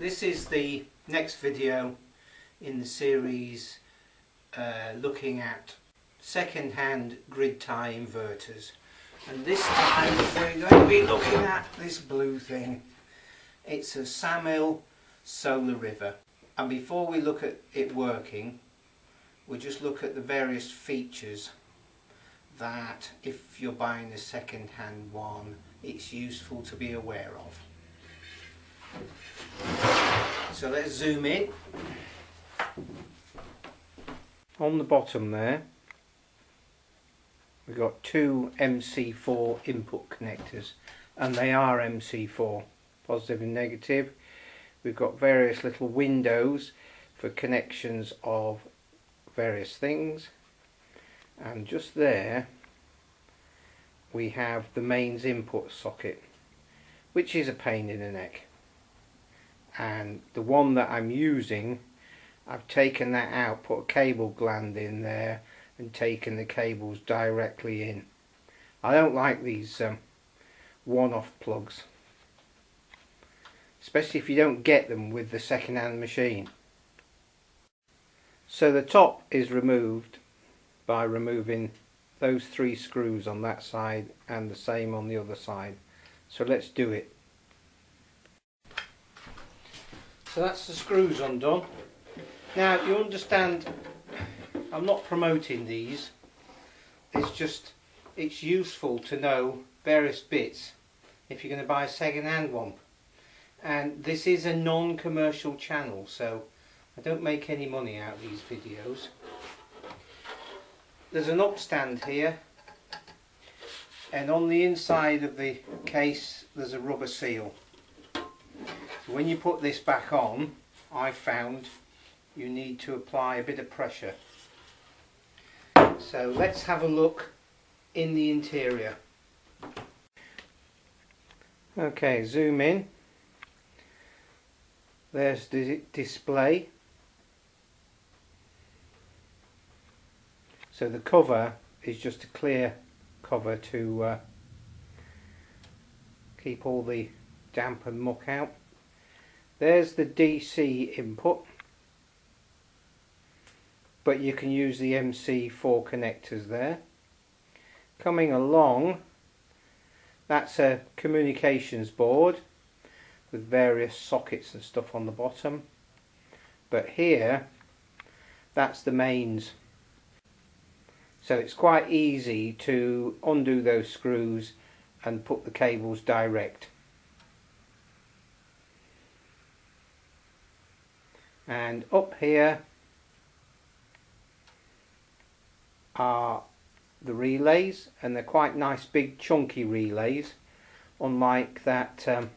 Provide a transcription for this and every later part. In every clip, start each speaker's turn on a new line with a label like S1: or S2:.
S1: This is the next video in the series looking at second-hand grid tie inverters, and this time we're going to be looking at this blue thing. It's a Samil Solar River, and before we look at it working, we'll just look at the various features that, if you're buying a second-hand one, it's useful to be aware of. So let's zoom in. On the bottom there we've got two MC4 input connectors, and they are MC4, positive and negative. We've got various little windows for connections of various things, and just there we have the mains input socket, which is a pain in the neck. And the one that I'm using, I've taken that out, put a cable gland in there and taken the cables directly in. I don't like these one-off plugs, especially if you don't get them with the second-hand machine. So the top is removed by removing those three screws on that side and the same on the other side. So let's do it. So that's the screws undone. Now you understand, I'm not promoting these, it's useful to know various bits if you're going to buy a second-hand one. And this is a non-commercial channel, so I don't make any money out of these videos. There's an upstand here, and on the inside of the case there's a rubber seal. So when you put this back on, I found you need to apply a bit of pressure. So let's have a look in the interior. Okay, zoom in. There's the display. So the cover is just a clear cover to keep all the damp and muck out. There's the DC input, but you can use the MC4 connectors there. Coming along, that's a communications board with various sockets and stuff on the bottom, but here that's the mains. So it's quite easy to undo those screws and put the cables direct. And up here are the relays, and they're quite nice big chunky relays, unlike that Solar.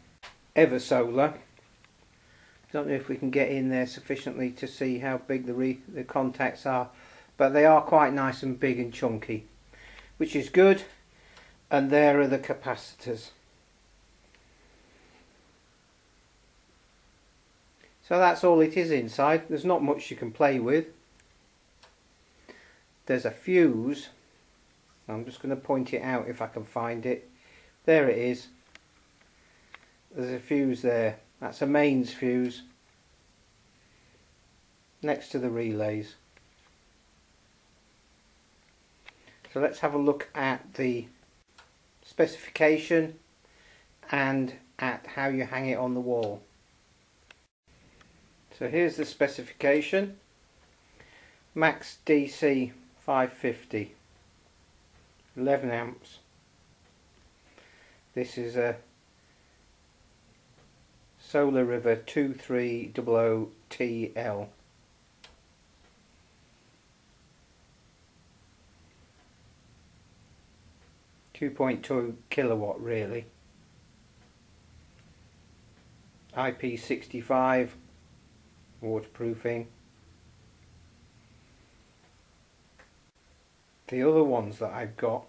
S1: Don't know if we can get in there sufficiently to see how big the contacts are, but they are quite nice and big and chunky, which is good. And there are the capacitors. So that's all it is inside. There's not much you can play with. There's a fuse. I'm just going to point it out if I can find it. There it is. There's a fuse there. That's a mains fuse next to the relays. So let's have a look at the specification and at how you hang it on the wall. So here's the specification. Max DC 550, 11 amps. This is a Solar River 2300TL. .2 kilowatt really. IP65 waterproofing. The other ones that I've got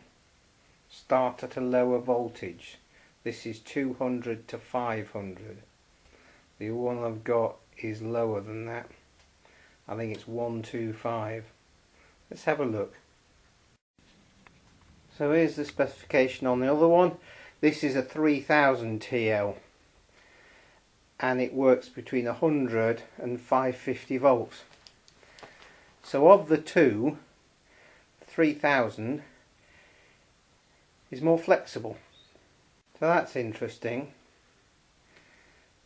S1: start at a lower voltage. This is 200 to 500. The one I've got is lower than that. I think it's 125. Let's have a look. So here's the specification on the other one. This is a 3000 TL. and it works between 100 and 550 volts. So of the two, 3000 is more flexible. So that's interesting,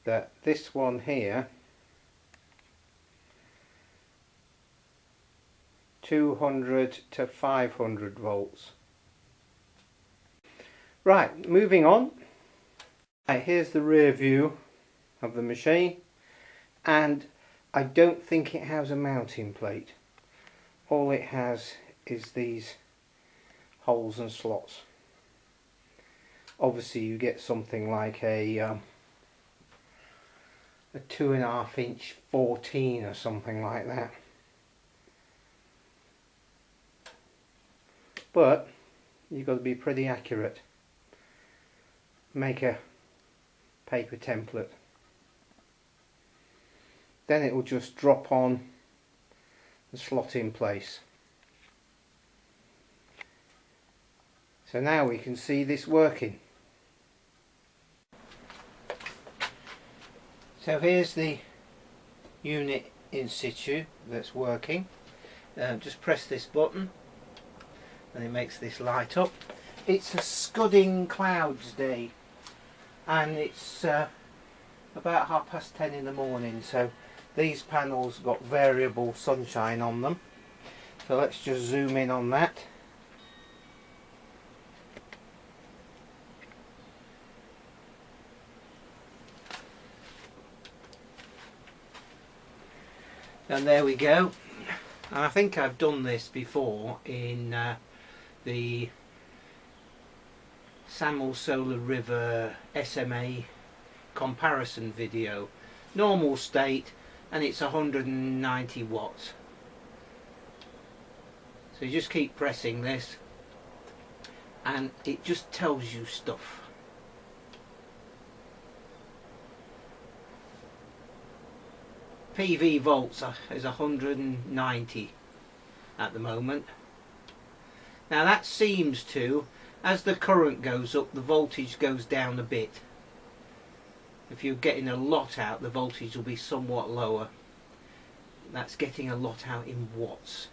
S1: that this one here, 200 to 500 volts. Right, moving on. Right, here's the rear view of the machine, and I don't think it has a mounting plate. All it has is these holes and slots. Obviously you get something like a 2.5 inch 14 or something like that. But you've got to be pretty accurate. Make a paper template. Then it will just drop on and slot in place. So now we can see this working. So here's the unit in situ that's working. Just press this button and it makes this light up. It's a scudding clouds day, and it's about 10:30 in the morning, so these panels got variable sunshine on them. So let's just zoom in on that. And there we go. And I think I've done this before in the Samil Solar River SMA comparison video. Normal state, and it's 190 watts. So you just keep pressing this and it just tells you stuff. PV volts is 190 at the moment. Now that seems to, as the current goes up, the voltage goes down a bit. If you're getting a lot out, the voltage will be somewhat lower. That's getting a lot out in watts.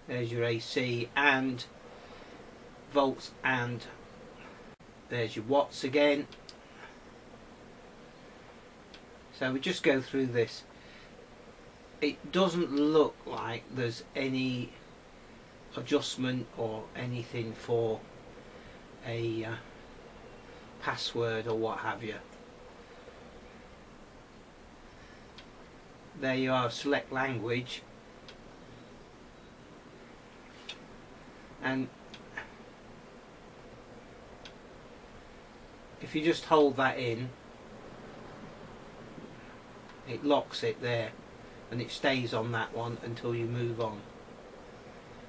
S1: There's your AC and volts, and there's your watts again. So we just go through this. It doesn't look like there's any adjustment or anything for a password or what have you. There you are, select language, and if you just hold that in, it locks it there and it stays on that one until you move on.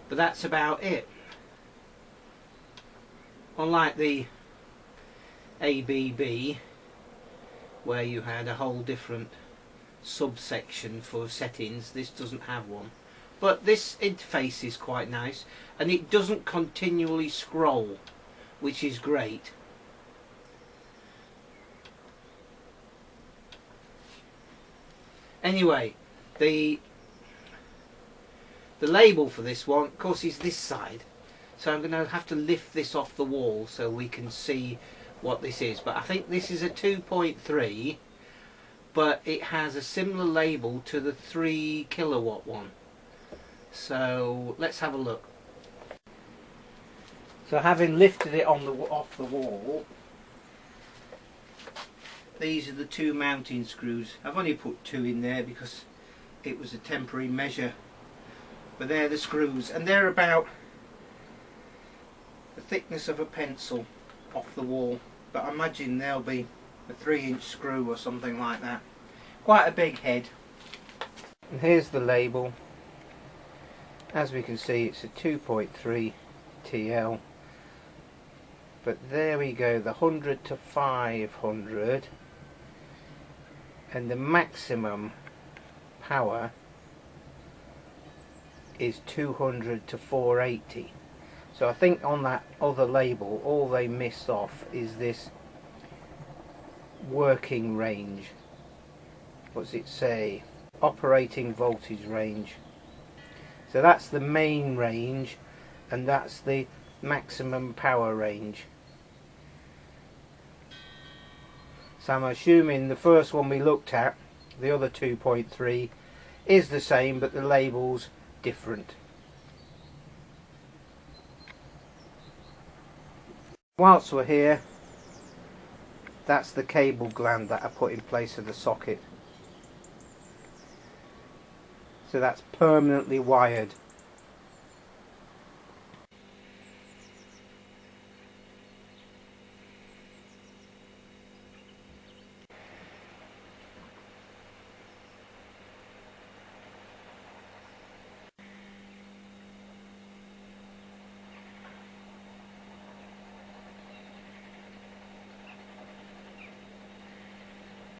S1: But that's about it. Unlike the ABB, where you had a whole different subsection for settings, this doesn't have one. But this interface is quite nice, and it doesn't continually scroll, which is great. Anyway, the label for this one, of course, is this side. So I'm going to have to lift this off the wall so we can see what this is. But I think this is a 2.3, but it has a similar label to the 3 kilowatt one. So let's have a look. So having lifted it on off the wall, these are the 2 mounting screws. I've only put 2 in there because it was a temporary measure, but they're the screws, and they're about the thickness of a pencil off the wall, but I imagine they'll be a 3-inch screw or something like that. Quite a big head. And here's the label. As we can see, it's a 2.3 TL, but there we go, the 100 to 500, and the maximum power is 200 to 480. So I think on that other label all they missed off is this working range. What does it say? Operating voltage range. So that's the main range, and that's the maximum power range. So I'm assuming the first one we looked at, the other 2.3, is the same, but the label's different. Whilst we're here, that's the cable gland that I put in place of the socket. So that's permanently wired.